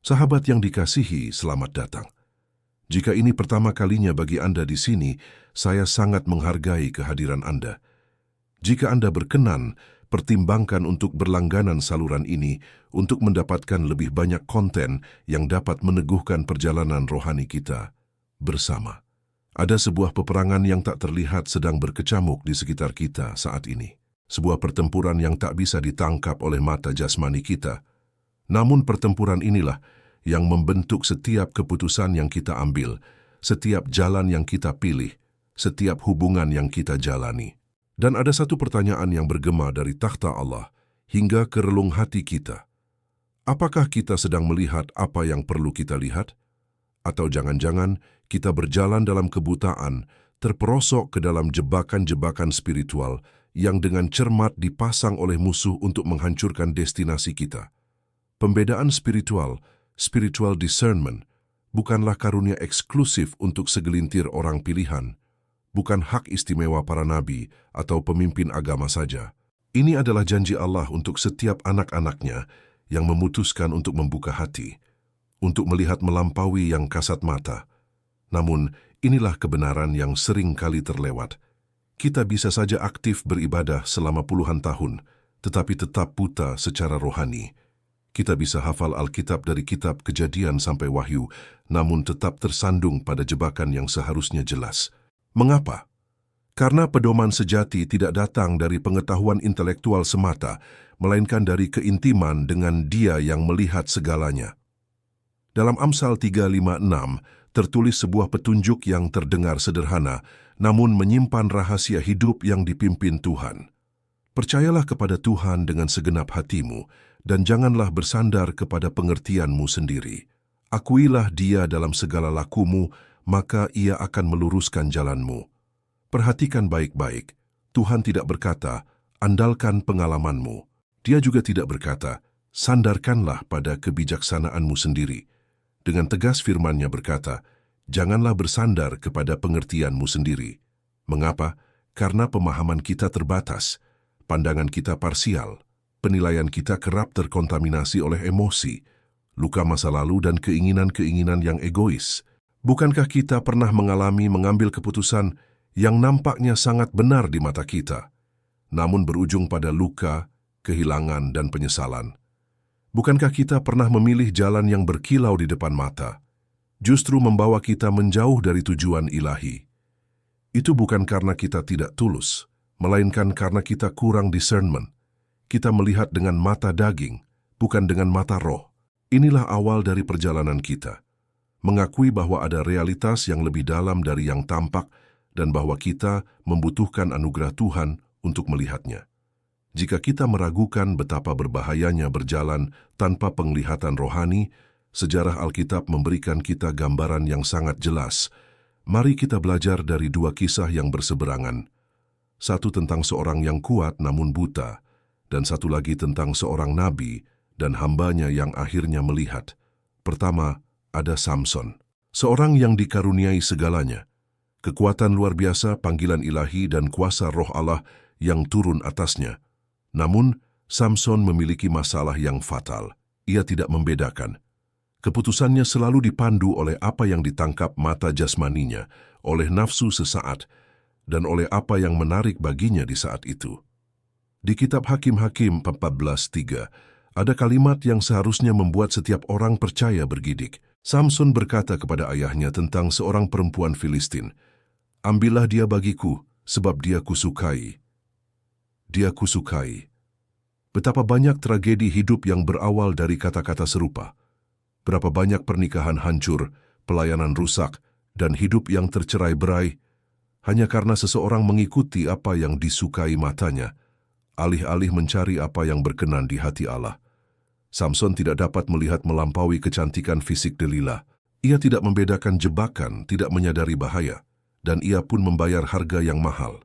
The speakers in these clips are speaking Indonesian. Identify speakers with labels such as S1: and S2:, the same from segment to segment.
S1: Sahabat yang dikasihi, selamat datang. Jika ini pertama kalinya bagi Anda di sini, saya sangat menghargai kehadiran Anda. Jika Anda berkenan, pertimbangkan untuk berlangganan saluran ini untuk mendapatkan lebih banyak konten yang dapat meneguhkan perjalanan rohani kita bersama. Ada sebuah peperangan yang tak terlihat sedang berkecamuk di sekitar kita saat ini. Sebuah pertempuran yang tak bisa ditangkap oleh mata jasmani kita. Namun pertempuran inilah yang membentuk setiap keputusan yang kita ambil, setiap jalan yang kita pilih, setiap hubungan yang kita jalani. Dan ada satu pertanyaan yang bergema dari takhta Allah hingga ke relung hati kita. Apakah kita sedang melihat apa yang perlu kita lihat? Atau jangan-jangan kita berjalan dalam kebutaan, terperosok ke dalam jebakan-jebakan spiritual yang dengan cermat dipasang oleh musuh untuk menghancurkan destinasi kita? Pembedaan spiritual discernment, bukanlah karunia eksklusif untuk segelintir orang pilihan, bukan hak istimewa para nabi atau pemimpin agama saja. Ini adalah janji Allah untuk setiap anak-anaknya yang memutuskan untuk membuka hati, untuk melihat melampaui yang kasat mata. Namun, inilah kebenaran yang sering kali terlewat. Kita bisa saja aktif beribadah selama puluhan tahun, tetapi tetap buta secara rohani. Kita bisa hafal Alkitab dari kitab Kejadian sampai Wahyu, namun tetap tersandung pada jebakan yang seharusnya jelas. Mengapa? Karena pedoman sejati tidak datang dari pengetahuan intelektual semata, melainkan dari keintiman dengan Dia yang melihat segalanya. Dalam Amsal 3:5-6 tertulis sebuah petunjuk yang terdengar sederhana, namun menyimpan rahasia hidup yang dipimpin Tuhan. Percayalah kepada Tuhan dengan segenap hatimu, dan janganlah bersandar kepada pengertianmu sendiri. Akuilah Dia dalam segala lakumu, maka Ia akan meluruskan jalanmu. Perhatikan baik-baik, Tuhan tidak berkata, andalkan pengalamanmu. Dia juga tidak berkata, sandarkanlah pada kebijaksanaanmu sendiri. Dengan tegas firman-Nya berkata, janganlah bersandar kepada pengertianmu sendiri. Mengapa? Karena pemahaman kita terbatas, pandangan kita parsial, penilaian kita kerap terkontaminasi oleh emosi, luka masa lalu dan keinginan-keinginan yang egois. Bukankah kita pernah mengambil keputusan yang nampaknya sangat benar di mata kita, namun berujung pada luka, kehilangan, dan penyesalan? Bukankah kita pernah memilih jalan yang berkilau di depan mata, justru membawa kita menjauh dari tujuan ilahi? Itu bukan karena kita tidak tulus, melainkan karena kita kurang discernment. Kita melihat dengan mata daging, bukan dengan mata roh. Inilah awal dari perjalanan kita. Mengakui bahwa ada realitas yang lebih dalam dari yang tampak dan bahwa kita membutuhkan anugerah Tuhan untuk melihatnya. Jika kita meragukan betapa berbahayanya berjalan tanpa penglihatan rohani, sejarah Alkitab memberikan kita gambaran yang sangat jelas. Mari kita belajar dari dua kisah yang berseberangan. Satu tentang seorang yang kuat namun buta, dan satu lagi tentang seorang nabi dan hambanya yang akhirnya melihat. Pertama, ada Samson, seorang yang dikaruniai segalanya. Kekuatan luar biasa, panggilan ilahi dan kuasa roh Allah yang turun atasnya. Namun, Samson memiliki masalah yang fatal. Ia tidak membedakan. Keputusannya selalu dipandu oleh apa yang ditangkap mata jasmaninya, oleh nafsu sesaat, dan oleh apa yang menarik baginya di saat itu. Di kitab Hakim-Hakim 14:3, ada kalimat yang seharusnya membuat setiap orang percaya bergidik. Samson berkata kepada ayahnya tentang seorang perempuan Filistin, ambillah dia bagiku, sebab dia kusukai. Dia kusukai. Betapa banyak tragedi hidup yang berawal dari kata-kata serupa. Berapa banyak pernikahan hancur, pelayanan rusak, dan hidup yang tercerai-berai, hanya karena seseorang mengikuti apa yang disukai matanya, alih-alih mencari apa yang berkenan di hati Allah. Samson tidak dapat melihat melampaui kecantikan fisik Delila. Ia tidak membedakan jebakan, tidak menyadari bahaya, dan ia pun membayar harga yang mahal.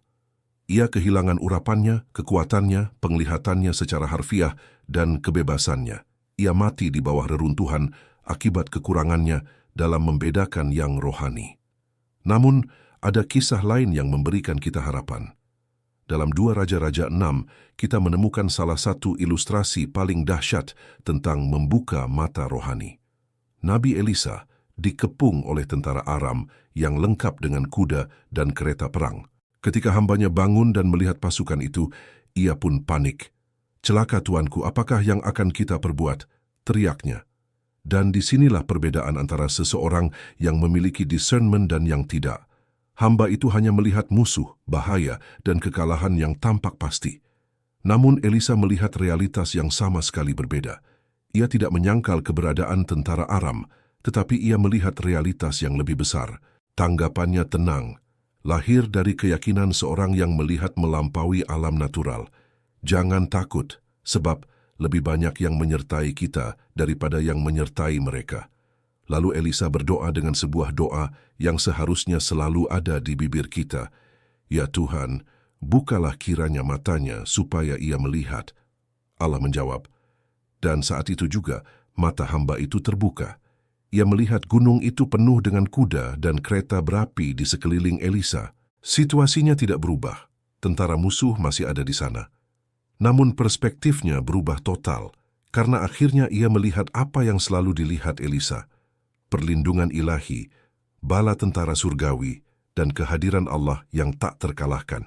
S1: Ia kehilangan urapannya, kekuatannya, penglihatannya secara harfiah, dan kebebasannya. Ia mati di bawah reruntuhan akibat kekurangannya dalam membedakan yang rohani. Namun, ada kisah lain yang memberikan kita harapan. Dalam 2 Raja-Raja 6, kita menemukan salah satu ilustrasi paling dahsyat tentang membuka mata rohani. Nabi Elisa dikepung oleh tentara Aram yang lengkap dengan kuda dan kereta perang. Ketika hambanya bangun dan melihat pasukan itu, ia pun panik. "Celaka tuanku, apakah yang akan kita perbuat?" teriaknya. Dan disinilah perbedaan antara seseorang yang memiliki discernment dan yang tidak. Hamba itu hanya melihat musuh, bahaya, dan kekalahan yang tampak pasti. Namun Elisa melihat realitas yang sama sekali berbeda. Ia tidak menyangkal keberadaan tentara Aram, tetapi ia melihat realitas yang lebih besar. Tanggapannya tenang, lahir dari keyakinan seorang yang melihat melampaui alam natural. Jangan takut, sebab lebih banyak yang menyertai kita daripada yang menyertai mereka. Lalu Elisa berdoa dengan sebuah doa yang seharusnya selalu ada di bibir kita. "Ya Tuhan, bukalah kiranya matanya supaya ia melihat." Allah menjawab, dan saat itu juga mata hamba itu terbuka. Ia melihat gunung itu penuh dengan kuda dan kereta berapi di sekeliling Elisa. Situasinya tidak berubah, tentara musuh masih ada di sana. Namun perspektifnya berubah total, karena akhirnya ia melihat apa yang selalu dilihat Elisa. Perlindungan ilahi, bala tentara surgawi, dan kehadiran Allah yang tak terkalahkan.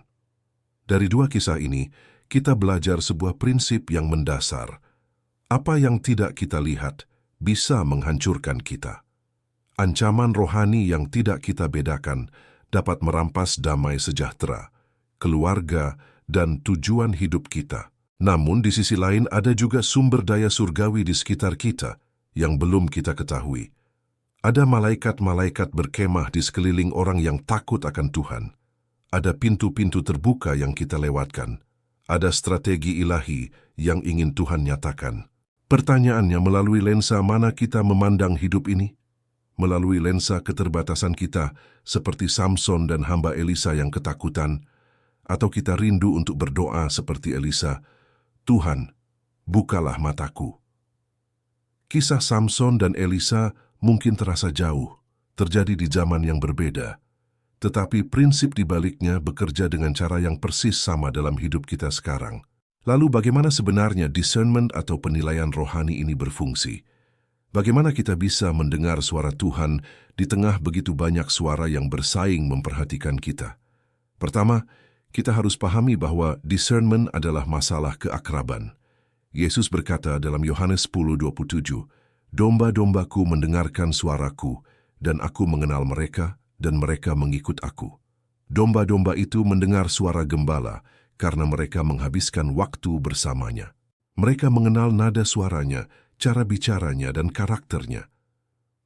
S1: Dari dua kisah ini, kita belajar sebuah prinsip yang mendasar. Apa yang tidak kita lihat bisa menghancurkan kita. Ancaman rohani yang tidak kita bedakan dapat merampas damai sejahtera, keluarga, dan tujuan hidup kita. Namun di sisi lain ada juga sumber daya surgawi di sekitar kita yang belum kita ketahui. Ada malaikat-malaikat berkemah di sekeliling orang yang takut akan Tuhan. Ada pintu-pintu terbuka yang kita lewatkan. Ada strategi ilahi yang ingin Tuhan nyatakan. Pertanyaannya, melalui lensa mana kita memandang hidup ini? Melalui lensa keterbatasan kita, seperti Samson dan hamba Elisa yang ketakutan, atau kita rindu untuk berdoa seperti Elisa, "Tuhan, bukalah mataku." Kisah Samson dan Elisa mungkin terasa jauh, terjadi di zaman yang berbeda. Tetapi prinsip di baliknya bekerja dengan cara yang persis sama dalam hidup kita sekarang. Lalu bagaimana sebenarnya discernment atau penilaian rohani ini berfungsi? Bagaimana kita bisa mendengar suara Tuhan di tengah begitu banyak suara yang bersaing memperhatikan kita? Pertama, kita harus pahami bahwa discernment adalah masalah keakraban. Yesus berkata dalam Yohanes 10:27, "Domba-dombaku mendengarkan suaraku, dan aku mengenal mereka, dan mereka mengikut aku." Domba-domba itu mendengar suara gembala, karena mereka menghabiskan waktu bersamanya. Mereka mengenal nada suaranya, cara bicaranya, dan karakternya.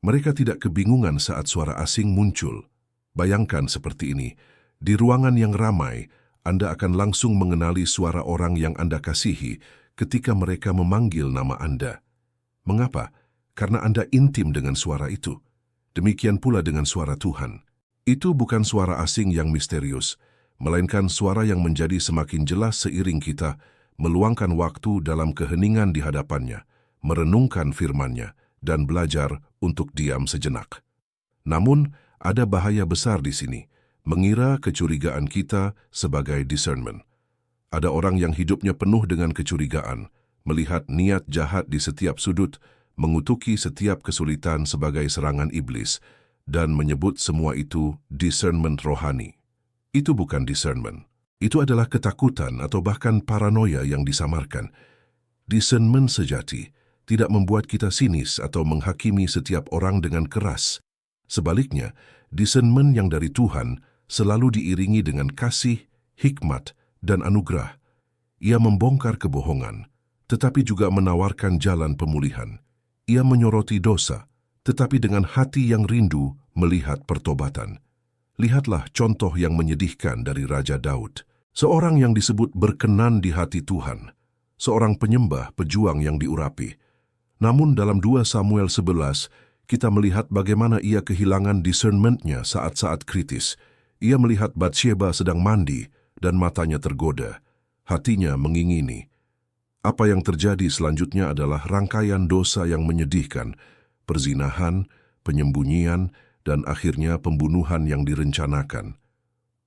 S1: Mereka tidak kebingungan saat suara asing muncul. Bayangkan seperti ini, di ruangan yang ramai, Anda akan langsung mengenali suara orang yang Anda kasihi ketika mereka memanggil nama Anda. Mengapa? Karena Anda intim dengan suara itu. Demikian pula dengan suara Tuhan. Itu bukan suara asing yang misterius, melainkan suara yang menjadi semakin jelas seiring kita meluangkan waktu dalam keheningan di hadapannya, merenungkan firman-Nya, dan belajar untuk diam sejenak. Namun, ada bahaya besar di sini, mengira kecurigaan kita sebagai discernment. Ada orang yang hidupnya penuh dengan kecurigaan, melihat niat jahat di setiap sudut, mengutuki setiap kesulitan sebagai serangan iblis, dan menyebut semua itu discernment rohani. Itu bukan discernment. Itu adalah ketakutan atau bahkan paranoia yang disamarkan. Discernment sejati tidak membuat kita sinis atau menghakimi setiap orang dengan keras. Sebaliknya, discernment yang dari Tuhan selalu diiringi dengan kasih, hikmat, dan anugerah. Ia membongkar kebohongan, tetapi juga menawarkan jalan pemulihan. Ia menyoroti dosa, tetapi dengan hati yang rindu melihat pertobatan. Lihatlah contoh yang menyedihkan dari Raja Daud, seorang yang disebut berkenan di hati Tuhan, seorang penyembah pejuang yang diurapi. Namun dalam 2 Samuel 11, kita melihat bagaimana ia kehilangan discernment-nya saat-saat kritis. Ia melihat Batsheba sedang mandi dan matanya tergoda, hatinya mengingini. Apa yang terjadi selanjutnya adalah rangkaian dosa yang menyedihkan, perzinahan, penyembunyian, dan akhirnya pembunuhan yang direncanakan.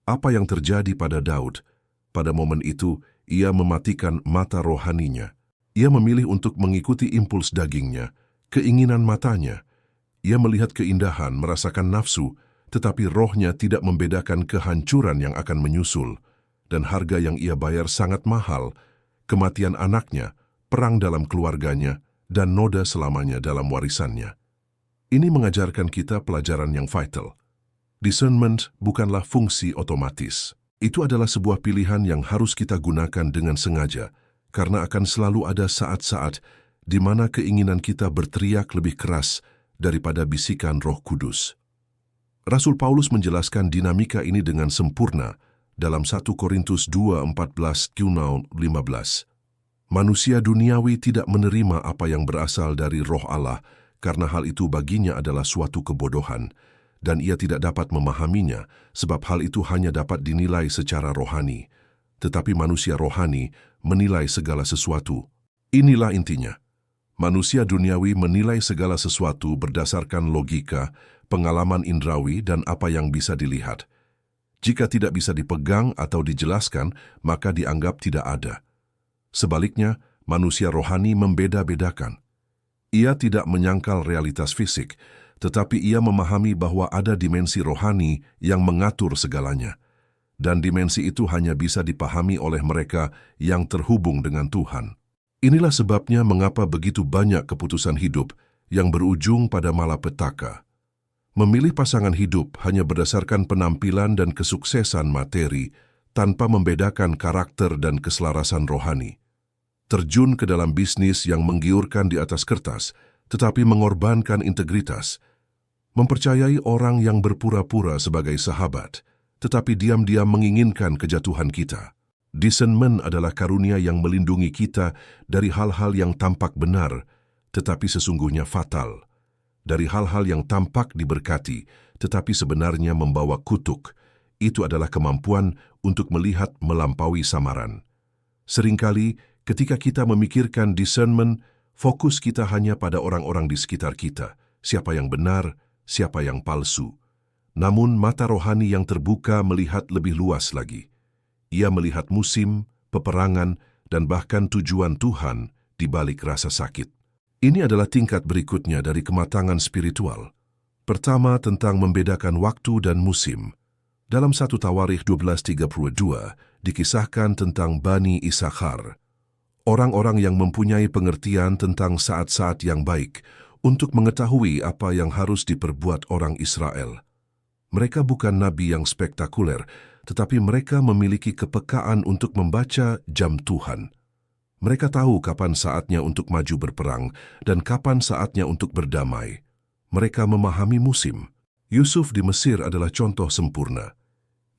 S1: Apa yang terjadi pada Daud? Pada momen itu, ia mematikan mata rohaninya. Ia memilih untuk mengikuti impuls dagingnya, keinginan matanya, Ia melihat keindahan, merasakan nafsu, tetapi rohnya tidak membedakan kehancuran yang akan menyusul, dan harga yang ia bayar sangat mahal, kematian anaknya, perang dalam keluarganya, dan noda selamanya dalam warisannya. Ini mengajarkan kita pelajaran yang vital. Discernment bukanlah fungsi otomatis. Itu adalah sebuah pilihan yang harus kita gunakan dengan sengaja, karena akan selalu ada saat-saat di mana keinginan kita berteriak lebih keras daripada bisikan Roh Kudus. Rasul Paulus menjelaskan dinamika ini dengan sempurna dalam 1 Korintus 2:14-15. Manusia duniawi tidak menerima apa yang berasal dari Roh Allah karena hal itu baginya adalah suatu kebodohan, dan ia tidak dapat memahaminya sebab hal itu hanya dapat dinilai secara rohani. Tetapi manusia rohani menilai segala sesuatu. Inilah intinya. Manusia duniawi menilai segala sesuatu berdasarkan logika, pengalaman indrawi, dan apa yang bisa dilihat. Jika tidak bisa dipegang atau dijelaskan, maka dianggap tidak ada. Sebaliknya, manusia rohani membeda-bedakan. Ia tidak menyangkal realitas fisik, tetapi ia memahami bahwa ada dimensi rohani yang mengatur segalanya. Dan dimensi itu hanya bisa dipahami oleh mereka yang terhubung dengan Tuhan. Inilah sebabnya mengapa begitu banyak keputusan hidup yang berujung pada malapetaka. Memilih pasangan hidup hanya berdasarkan penampilan dan kesuksesan materi tanpa membedakan karakter dan keselarasan rohani. Terjun ke dalam bisnis yang menggiurkan di atas kertas, tetapi mengorbankan integritas. Mempercayai orang yang berpura-pura sebagai sahabat, tetapi diam-diam menginginkan kejatuhan kita. Discernment adalah karunia yang melindungi kita dari hal-hal yang tampak benar, tetapi sesungguhnya fatal. Dari hal-hal yang tampak diberkati, tetapi sebenarnya membawa kutuk. Itu adalah kemampuan untuk melihat melampaui samaran. Seringkali, ketika kita memikirkan discernment, fokus kita hanya pada orang-orang di sekitar kita. Siapa yang benar, siapa yang palsu. Namun mata rohani yang terbuka melihat lebih luas lagi. Ia melihat musim, peperangan, dan bahkan tujuan Tuhan di balik rasa sakit. Ini adalah tingkat berikutnya dari kematangan spiritual. Pertama, tentang membedakan waktu dan musim. Dalam 1 Tawarikh 12:32 dikisahkan tentang Bani Isakhar, orang-orang yang mempunyai pengertian tentang saat-saat yang baik untuk mengetahui apa yang harus diperbuat orang Israel. Mereka bukan nabi yang spektakuler, tetapi mereka memiliki kepekaan untuk membaca jam Tuhan. Mereka tahu kapan saatnya untuk maju berperang dan kapan saatnya untuk berdamai. Mereka memahami musim. Yusuf di Mesir adalah contoh sempurna.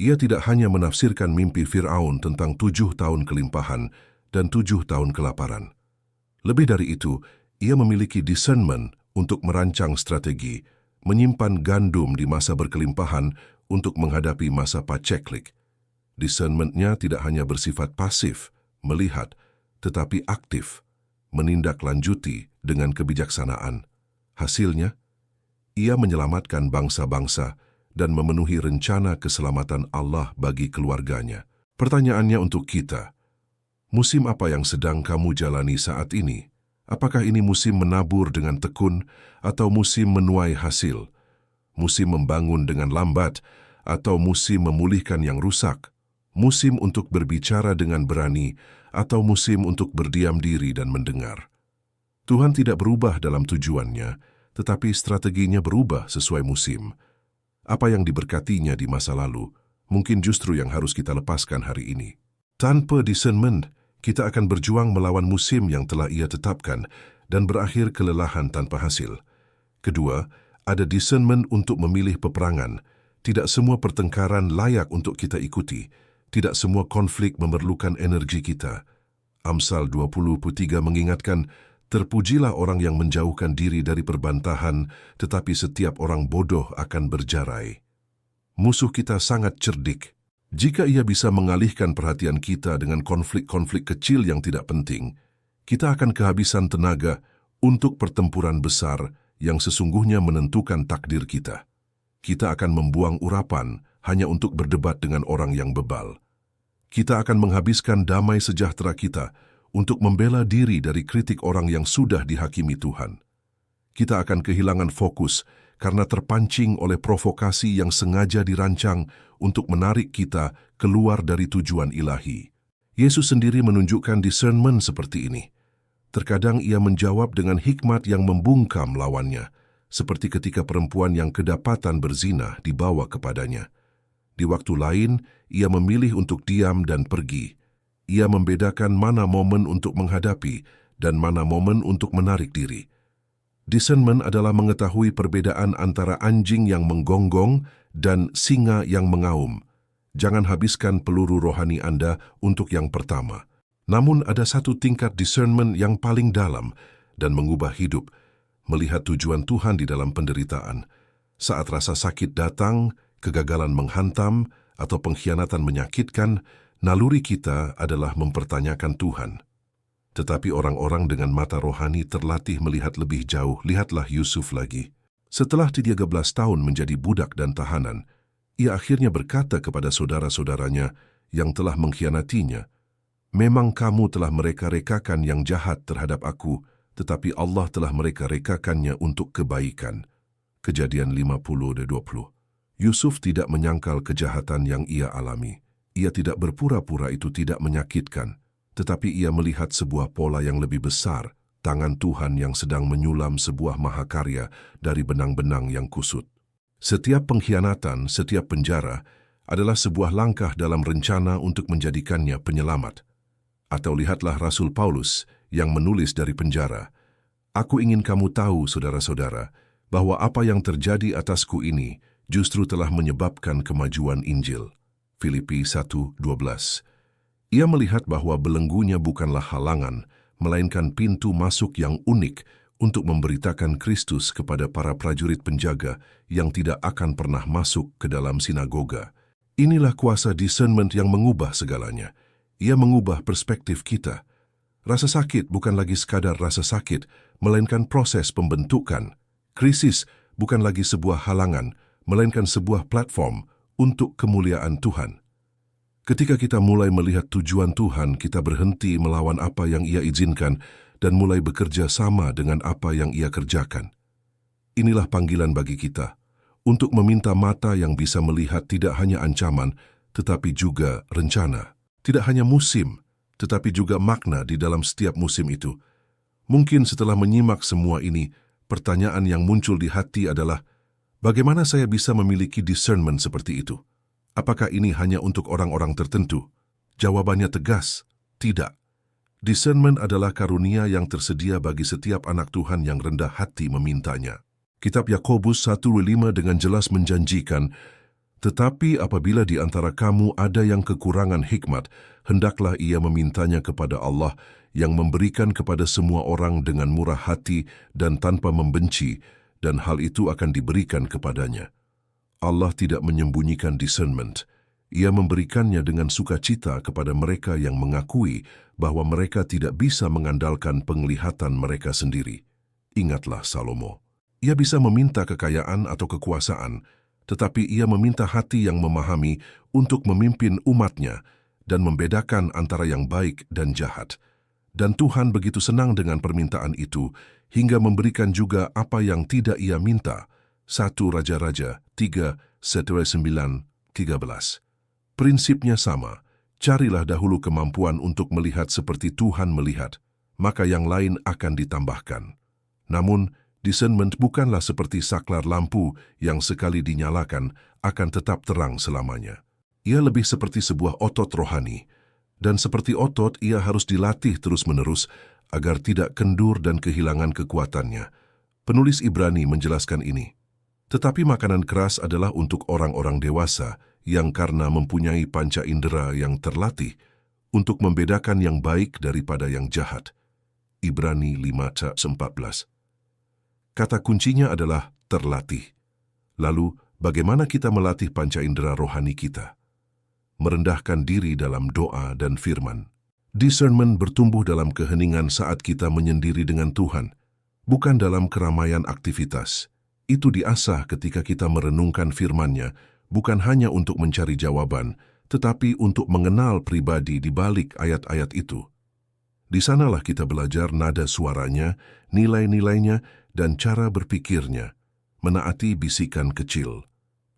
S1: Ia tidak hanya menafsirkan mimpi Fir'aun tentang 7 tahun kelimpahan dan 7 tahun kelaparan. Lebih dari itu, ia memiliki discernment untuk merancang strategi, menyimpan gandum di masa berkelimpahan untuk menghadapi masa paceklik. Discernment-nya tidak hanya bersifat pasif, melihat, tetapi aktif, menindaklanjuti dengan kebijaksanaan. Hasilnya, ia menyelamatkan bangsa-bangsa dan memenuhi rencana keselamatan Allah bagi keluarganya. Pertanyaannya untuk kita, musim apa yang sedang kamu jalani saat ini? Apakah ini musim menabur dengan tekun atau musim menuai hasil? Musim membangun dengan lambat atau musim memulihkan yang rusak? Musim untuk berbicara dengan berani atau musim untuk berdiam diri dan mendengar? Tuhan tidak berubah dalam tujuannya, tetapi strateginya berubah sesuai musim. Apa yang diberkatinya di masa lalu, mungkin justru yang harus kita lepaskan hari ini. Tanpa discernment, kita akan berjuang melawan musim yang telah ia tetapkan dan berakhir kelelahan tanpa hasil. Kedua, ada discernment untuk memilih peperangan. Tidak semua pertengkaran layak untuk kita ikuti. Tidak semua konflik memerlukan energi kita. Amsal 20:3 mengingatkan, terpujilah orang yang menjauhkan diri dari perbantahan, tetapi setiap orang bodoh akan berjarai. Musuh kita sangat cerdik. Jika ia bisa mengalihkan perhatian kita dengan konflik-konflik kecil yang tidak penting, kita akan kehabisan tenaga untuk pertempuran besar yang sesungguhnya menentukan takdir kita. Kita akan membuang urapan hanya untuk berdebat dengan orang yang bebal. Kita akan menghabiskan damai sejahtera kita untuk membela diri dari kritik orang yang sudah dihakimi Tuhan. kita akan kehilangan fokus karena terpancing oleh provokasi yang sengaja dirancang untuk menarik kita keluar dari tujuan ilahi. Yesus sendiri menunjukkan discernment seperti ini. Terkadang ia menjawab dengan hikmat yang membungkam lawannya, seperti ketika perempuan yang kedapatan berzina dibawa kepadanya. Di waktu lain, ia memilih untuk diam dan pergi. Ia membedakan mana momen untuk menghadapi dan mana momen untuk menarik diri. Discernment adalah mengetahui perbedaan antara anjing yang menggonggong dan singa yang mengaum. Jangan habiskan peluru rohani Anda untuk yang pertama. Namun ada satu tingkat discernment yang paling dalam dan mengubah hidup, melihat tujuan Tuhan di dalam penderitaan. Saat rasa sakit datang, kegagalan menghantam, atau pengkhianatan menyakitkan, naluri kita adalah mempertanyakan Tuhan. Tetapi orang-orang dengan mata rohani terlatih melihat lebih jauh. Lihatlah Yusuf lagi. Setelah 13 tahun menjadi budak dan tahanan, ia akhirnya berkata kepada saudara-saudaranya yang telah mengkhianatinya, "Memang kamu telah mereka-rekakan yang jahat terhadap aku, tetapi Allah telah mereka-rekakannya untuk kebaikan." Kejadian 50:20. Yusuf tidak menyangkal kejahatan yang ia alami. Ia tidak berpura-pura itu tidak menyakitkan, tetapi ia melihat sebuah pola yang lebih besar, tangan Tuhan yang sedang menyulam sebuah mahakarya dari benang-benang yang kusut. Setiap pengkhianatan, setiap penjara, adalah sebuah langkah dalam rencana untuk menjadikannya penyelamat. Atau lihatlah Rasul Paulus yang menulis dari penjara, "Aku ingin kamu tahu, saudara-saudara, bahwa apa yang terjadi atasku ini justru telah menyebabkan kemajuan Injil." Filipi 1:12. Ia melihat bahwa belenggunya bukanlah halangan, melainkan pintu masuk yang unik untuk memberitakan Kristus kepada para prajurit penjaga yang tidak akan pernah masuk ke dalam sinagoga. Inilah kuasa discernment yang mengubah segalanya. Ia mengubah perspektif kita. Rasa sakit bukan lagi sekadar rasa sakit, melainkan proses pembentukan. Krisis bukan lagi sebuah halangan, melainkan sebuah platform untuk kemuliaan Tuhan. Ketika kita mulai melihat tujuan Tuhan, kita berhenti melawan apa yang Ia izinkan dan mulai bekerja sama dengan apa yang Ia kerjakan. Inilah panggilan bagi kita, untuk meminta mata yang bisa melihat tidak hanya ancaman, tetapi juga rencana. Tidak hanya musim, tetapi juga makna di dalam setiap musim itu. Mungkin setelah menyimak semua ini, pertanyaan yang muncul di hati adalah, bagaimana saya bisa memiliki discernment seperti itu? Apakah ini hanya untuk orang-orang tertentu? Jawabannya tegas, tidak. Discernment adalah karunia yang tersedia bagi setiap anak Tuhan yang rendah hati memintanya. Kitab Yakobus 1:5 dengan jelas menjanjikan, "Tetapi apabila di antara kamu ada yang kekurangan hikmat, hendaklah ia memintanya kepada Allah yang memberikan kepada semua orang dengan murah hati dan tanpa membenci, dan hal itu akan diberikan kepadanya." Allah tidak menyembunyikan discernment. Ia memberikannya dengan sukacita kepada mereka yang mengakui bahwa mereka tidak bisa mengandalkan penglihatan mereka sendiri. Ingatlah Salomo. Ia bisa meminta kekayaan atau kekuasaan, tetapi ia meminta hati yang memahami untuk memimpin umatnya dan membedakan antara yang baik dan jahat. Dan Tuhan begitu senang dengan permintaan itu, hingga memberikan juga apa yang tidak ia minta. 1 Raja-Raja 3:9-13. Prinsipnya sama, carilah dahulu kemampuan untuk melihat seperti Tuhan melihat, maka yang lain akan ditambahkan. Namun, discernment bukanlah seperti saklar lampu yang sekali dinyalakan akan tetap terang selamanya. Ia lebih seperti sebuah otot rohani, dan seperti otot ia harus dilatih terus-menerus agar tidak kendur dan kehilangan kekuatannya. Penulis Ibrani menjelaskan ini. Tetapi makanan keras adalah untuk orang-orang dewasa yang karena mempunyai panca indera yang terlatih untuk membedakan yang baik daripada yang jahat. Ibrani 5:14. Kata kuncinya adalah terlatih. Lalu, bagaimana kita melatih panca indera rohani kita? Merendahkan diri dalam doa dan firman. Discernment bertumbuh dalam keheningan saat kita menyendiri dengan Tuhan, bukan dalam keramaian aktivitas. Itu diasah ketika kita merenungkan firman-Nya, bukan hanya untuk mencari jawaban, tetapi untuk mengenal pribadi di balik ayat-ayat itu. Di sanalah kita belajar nada suaranya, nilai-nilainya, dan cara berpikirnya, menaati bisikan kecil.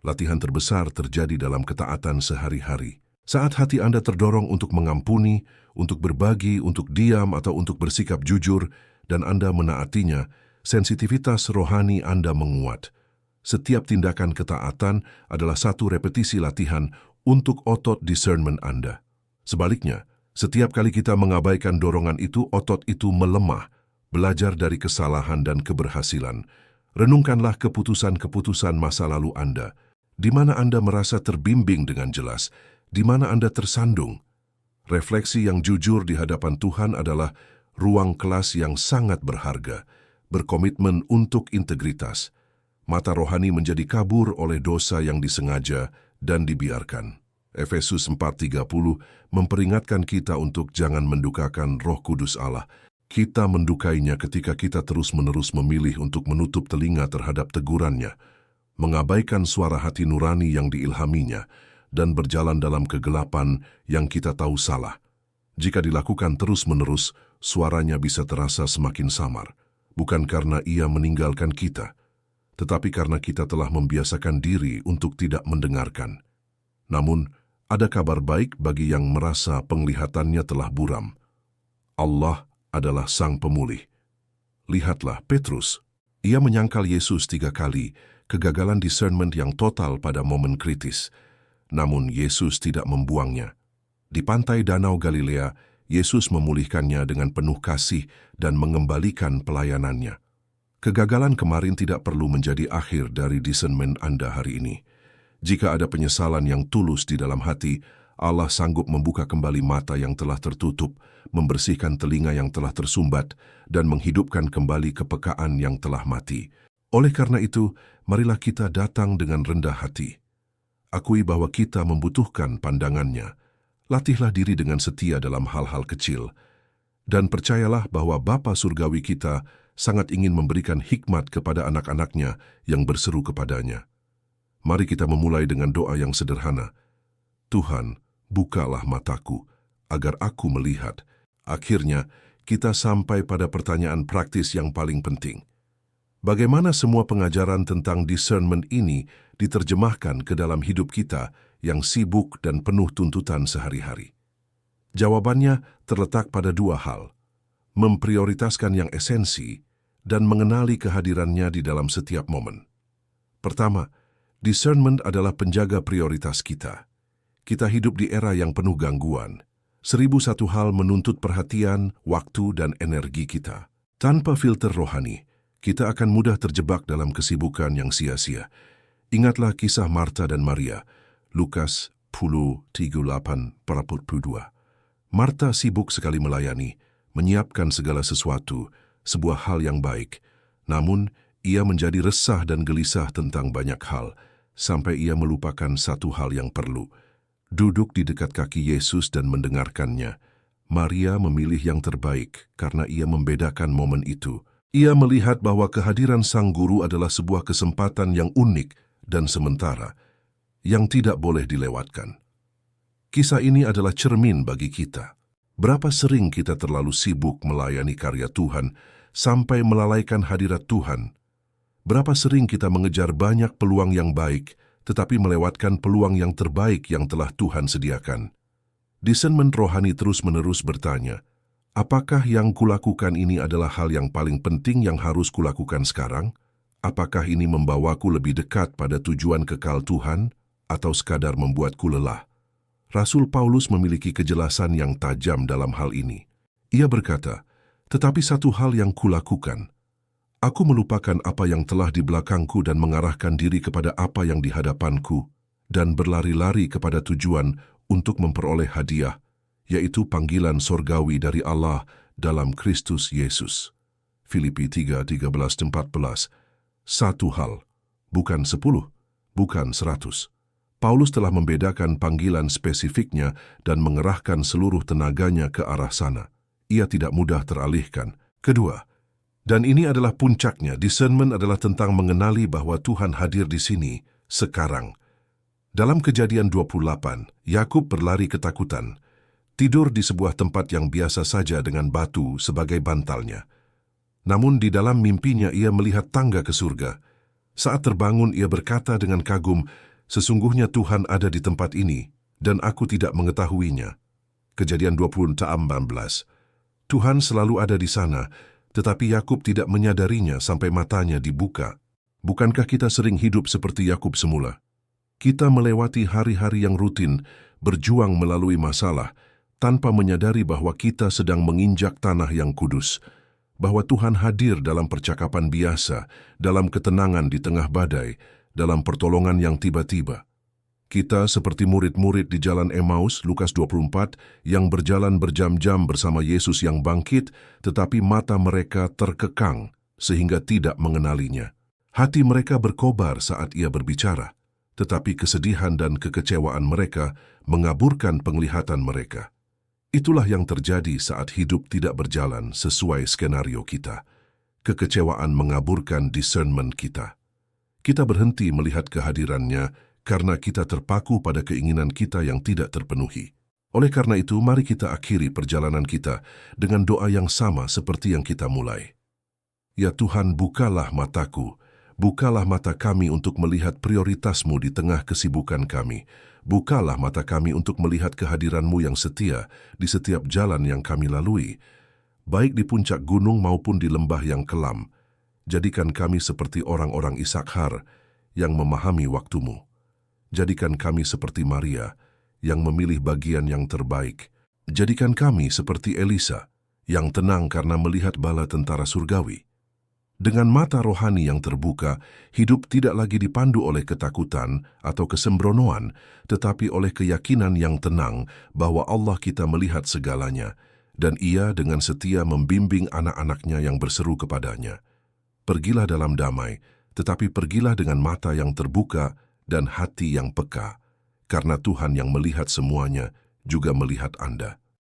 S1: Latihan terbesar terjadi dalam ketaatan sehari-hari. Saat hati Anda terdorong untuk mengampuni, untuk berbagi, untuk diam, atau untuk bersikap jujur, dan Anda menaatinya, sensitivitas rohani Anda menguat. Setiap tindakan ketaatan adalah satu repetisi latihan untuk otot discernment Anda. Sebaliknya, setiap kali kita mengabaikan dorongan itu, otot itu melemah. Belajar dari kesalahan dan keberhasilan. Renungkanlah keputusan-keputusan masa lalu Anda. Di mana Anda merasa terbimbing dengan jelas, di mana Anda tersandung. Refleksi yang jujur di hadapan Tuhan adalah ruang kelas yang sangat berharga, berkomitmen untuk integritas. Mata rohani menjadi kabur oleh dosa yang disengaja dan dibiarkan. Efesus 4:30 memperingatkan kita untuk jangan mendukakan Roh Kudus Allah. Kita mendukainya ketika kita terus-menerus memilih untuk menutup telinga terhadap tegurannya, mengabaikan suara hati nurani yang diilhaminya, dan berjalan dalam kegelapan yang kita tahu salah. Jika dilakukan terus-menerus, suaranya bisa terasa semakin samar, bukan karena ia meninggalkan kita, tetapi karena kita telah membiasakan diri untuk tidak mendengarkan. Namun, ada kabar baik bagi yang merasa penglihatannya telah buram. Allah adalah Sang Pemulih. Lihatlah Petrus. Ia menyangkal Yesus 3 kali, kegagalan discernment yang total pada momen kritis. Namun Yesus tidak membuangnya. Di pantai Danau Galilea, Yesus memulihkannya dengan penuh kasih dan mengembalikan pelayanannya. Kegagalan kemarin tidak perlu menjadi akhir dari discernment Anda hari ini. Jika ada penyesalan yang tulus di dalam hati, Allah sanggup membuka kembali mata yang telah tertutup, membersihkan telinga yang telah tersumbat, dan menghidupkan kembali kepekaan yang telah mati. Oleh karena itu, marilah kita datang dengan rendah hati. Akui bahwa kita membutuhkan pandangannya. Latihlah diri dengan setia dalam hal-hal kecil. Dan percayalah bahwa Bapa Surgawi kita sangat ingin memberikan hikmat kepada anak-anaknya yang berseru kepadanya. Mari kita memulai dengan doa yang sederhana. Tuhan, bukalah mataku, agar aku melihat. Akhirnya, kita sampai pada pertanyaan praktis yang paling penting. Bagaimana semua pengajaran tentang discernment ini diterjemahkan ke dalam hidup kita yang sibuk dan penuh tuntutan sehari-hari? Jawabannya terletak pada 2 hal. Memprioritaskan yang esensi dan mengenali kehadirannya di dalam setiap momen. Pertama, discernment adalah penjaga prioritas kita. Kita hidup di era yang penuh gangguan. 1001 hal menuntut perhatian, waktu, dan energi kita. Tanpa filter rohani, kita akan mudah terjebak dalam kesibukan yang sia-sia. Ingatlah kisah Marta dan Maria, Lukas 10:38-42. Marta sibuk sekali melayani, menyiapkan segala sesuatu, sebuah hal yang baik. Namun, ia menjadi resah dan gelisah tentang banyak hal, sampai ia melupakan satu hal yang perlu. Duduk di dekat kaki Yesus dan mendengarkannya. Maria memilih yang terbaik karena ia membedakan momen itu. Ia melihat bahwa kehadiran Sang Guru adalah sebuah kesempatan yang unik dan sementara, yang tidak boleh dilewatkan. Kisah ini adalah cermin bagi kita. Berapa sering kita terlalu sibuk melayani karya Tuhan sampai melalaikan hadirat Tuhan? Berapa sering kita mengejar banyak peluang yang baik, tetapi melewatkan peluang yang terbaik yang telah Tuhan sediakan? Discernment rohani terus-menerus bertanya, apakah yang kulakukan ini adalah hal yang paling penting yang harus kulakukan sekarang? Apakah ini membawaku lebih dekat pada tujuan kekal Tuhan, atau sekadar membuatku lelah? Rasul Paulus memiliki kejelasan yang tajam dalam hal ini. Ia berkata, tetapi satu hal yang kulakukan, aku melupakan apa yang telah di belakangku dan mengarahkan diri kepada apa yang di hadapanku, dan berlari-lari kepada tujuan untuk memperoleh hadiah, yaitu panggilan sorgawi dari Allah dalam Kristus Yesus. Filipi 3:13-14. Satu hal, bukan 10, bukan 100. Paulus telah membedakan panggilan spesifiknya dan mengerahkan seluruh tenaganya ke arah sana. Ia tidak mudah teralihkan. Kedua, dan ini adalah puncaknya, discernment adalah tentang mengenali bahwa Tuhan hadir di sini, sekarang. Dalam Kejadian 28, Yakub berlari ketakutan. Tidur di sebuah tempat yang biasa saja dengan batu sebagai bantalnya. Namun di dalam mimpinya ia melihat tangga ke surga. Saat terbangun ia berkata dengan kagum, "Sesungguhnya Tuhan ada di tempat ini, dan aku tidak mengetahuinya." Kejadian 20:16. Tuhan selalu ada di sana, tetapi Yakub tidak menyadarinya sampai matanya dibuka. Bukankah kita sering hidup seperti Yakub semula? Kita melewati hari-hari yang rutin, berjuang melalui masalah, tanpa menyadari bahwa kita sedang menginjak tanah yang kudus, bahwa Tuhan hadir dalam percakapan biasa, dalam ketenangan di tengah badai, dalam pertolongan yang tiba-tiba. Kita seperti murid-murid di jalan Emmaus, Lukas 24, yang berjalan berjam-jam bersama Yesus yang bangkit, tetapi mata mereka terkekang sehingga tidak mengenalinya. Hati mereka berkobar saat ia berbicara, tetapi kesedihan dan kekecewaan mereka mengaburkan penglihatan mereka. Itulah yang terjadi saat hidup tidak berjalan sesuai skenario kita. Kekecewaan mengaburkan discernment kita. Kita berhenti melihat kehadirannya karena kita terpaku pada keinginan kita yang tidak terpenuhi. Oleh karena itu, mari kita akhiri perjalanan kita dengan doa yang sama seperti yang kita mulai. Ya Tuhan, bukalah mataku, bukalah mata kami untuk melihat prioritas-Mu di tengah kesibukan kami. Bukalah mata kami untuk melihat kehadiran-Mu yang setia di setiap jalan yang kami lalui, baik di puncak gunung maupun di lembah yang kelam. Jadikan kami seperti orang-orang Isakhar yang memahami waktu-Mu. Jadikan kami seperti Maria yang memilih bagian yang terbaik. Jadikan kami seperti Elisa yang tenang karena melihat bala tentara surgawi. Dengan mata rohani yang terbuka, hidup tidak lagi dipandu oleh ketakutan atau kesembronoan, tetapi oleh keyakinan yang tenang bahwa Allah kita melihat segalanya, dan Ia dengan setia membimbing anak-anaknya yang berseru kepadanya. Pergilah dalam damai, tetapi pergilah dengan mata yang terbuka dan hati yang peka, karena Tuhan yang melihat semuanya juga melihat Anda.